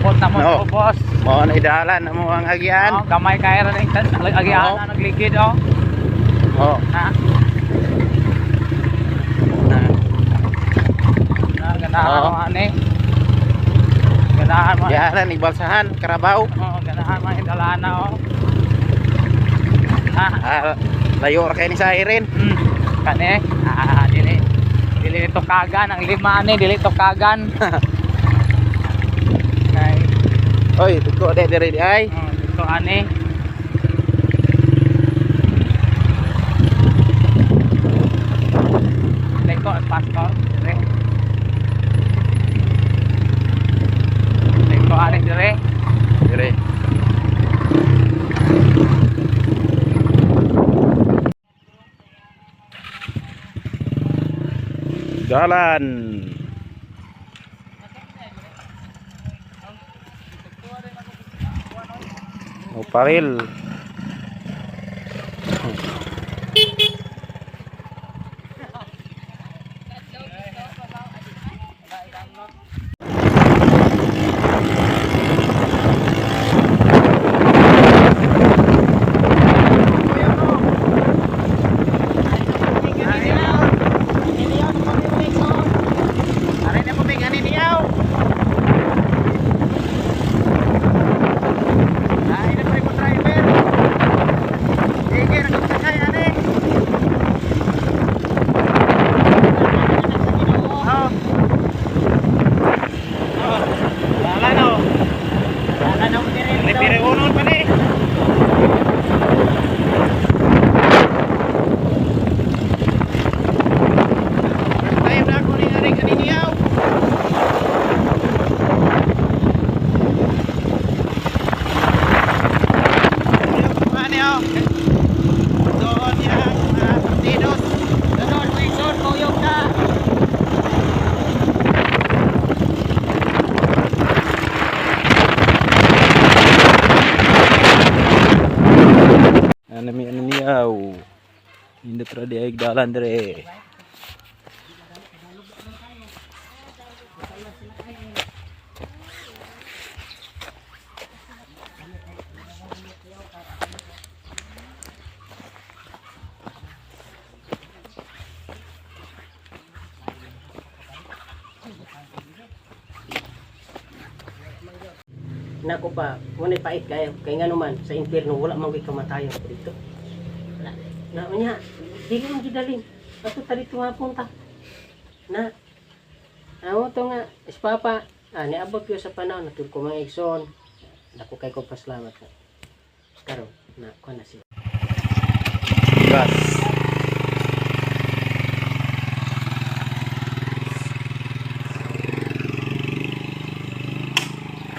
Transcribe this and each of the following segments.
Ambot na mo No. boss. Mo na idalan mo ang agian. Kamay kaya rin agian na nagligid Oh. Ha? Ganahan mo ani. Ganahan mo. Yaran ibalsahan karabaw. Ganahan mo indalana Layo ra kay ni sa Irene. Kani dili to kagan ang lima ani dili to kagan. Nay. Oy, dugko de diri di ay. Dito ani. Dito pastor. Dito ani dire. Dire. Jalan. Oh, paril. Nami niyaw. Hindi tra di ay dalan dire. Nako pa, muna pait kayo. Kaya nga naman, sa impyerno, wala mang kamatayan ko dito. Na, unya, di ko mang gidaling. Ato tarito nga punta. Na, ako to nga, ispapa, niabot ko sa panahon, natug ko mga igsoon. Nako kay ko pasalamat ka. Karon, na, ko na siya. Gas.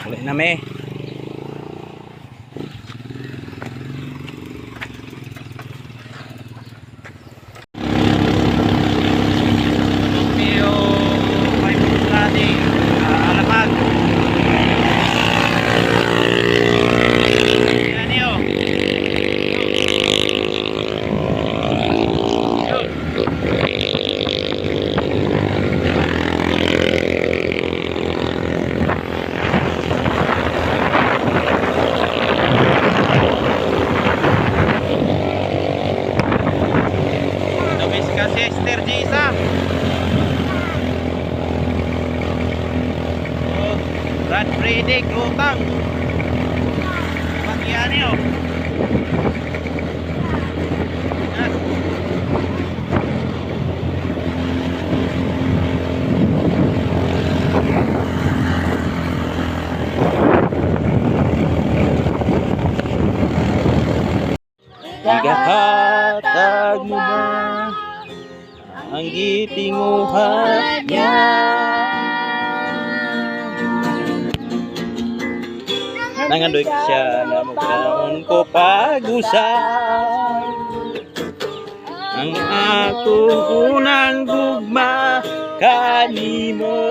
Ulit na me. Sister Jisa. Oh, Brad Brady Grutang. Bagian niyo. Igahatag mo ba ang gitinguhan niya? Nangandoy siya na mukhaon ko pag-usap ang akong unang gugma kanimo.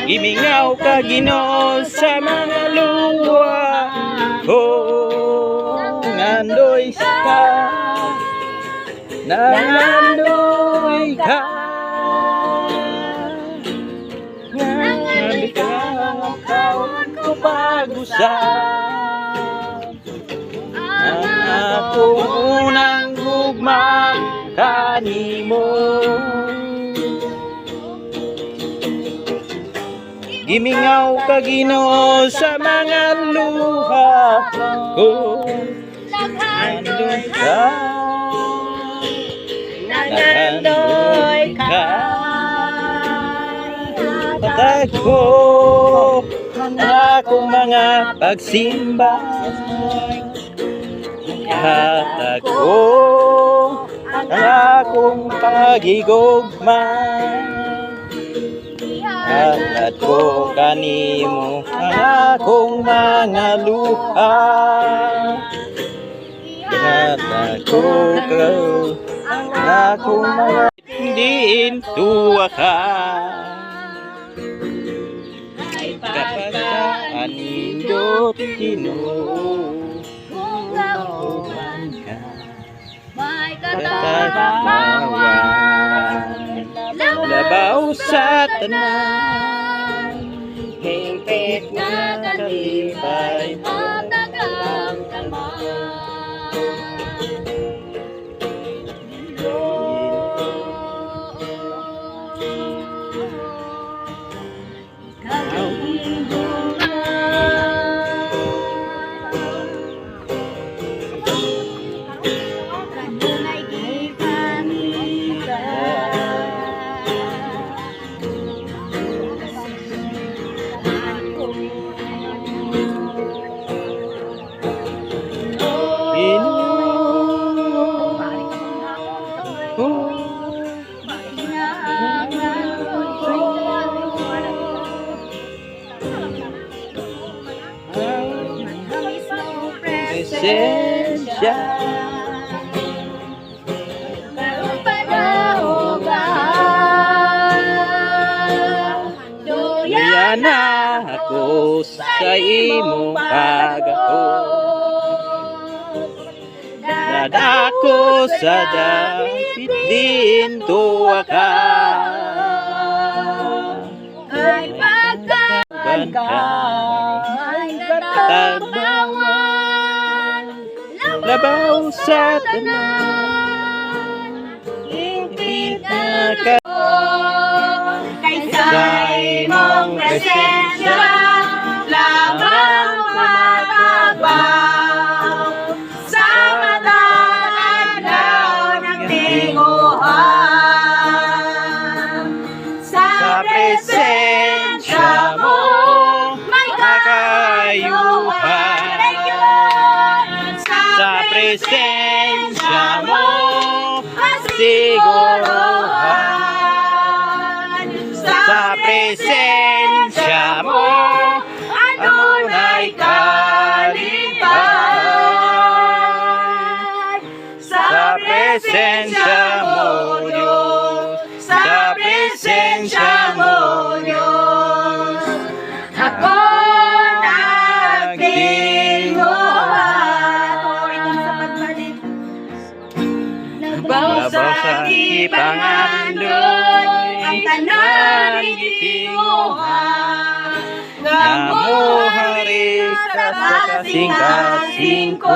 Imingaw ka Ginoo sa mga luwa ko, nandoy ka, nandoy ka. unang gugma kanimo. Gimingaw ka Ginoo sa mga luha ko. Andun ka, naghandoy ka. Patag ko ang akong mga pagsimba. Hatag ko ang akong pagigugma. Hatag ko kanimo ang akong mga luha. Hatag ko ang akong mga diin tuwa ka. Kapag anindot Ginoo, uwan ka, katagawan, labaw sa tanan, hingpit nga kalipay, matagang presensya. Doyana ako sa imong pag-aot. Dadako sa dapit din tuwa ka. Ay pagkaban ka, ay katagbawan, labaw sa tanan, hingpit na ka. Sa imong presensya, labang matagbaw, sa matag-adlaw ng tinguhan. Sa presensya mo, may kakayuhan. Sa presensya mo, masiguruhan. Sa presensya mo, adunay kalipay. Sa presensya mo, Diyos. Sa presensya mo, Diyos. Ako nagtinguhan. Labaw sa ipangandoy, ang tanan gitinguhan. Nga mo hari sa kasing-kasing ko.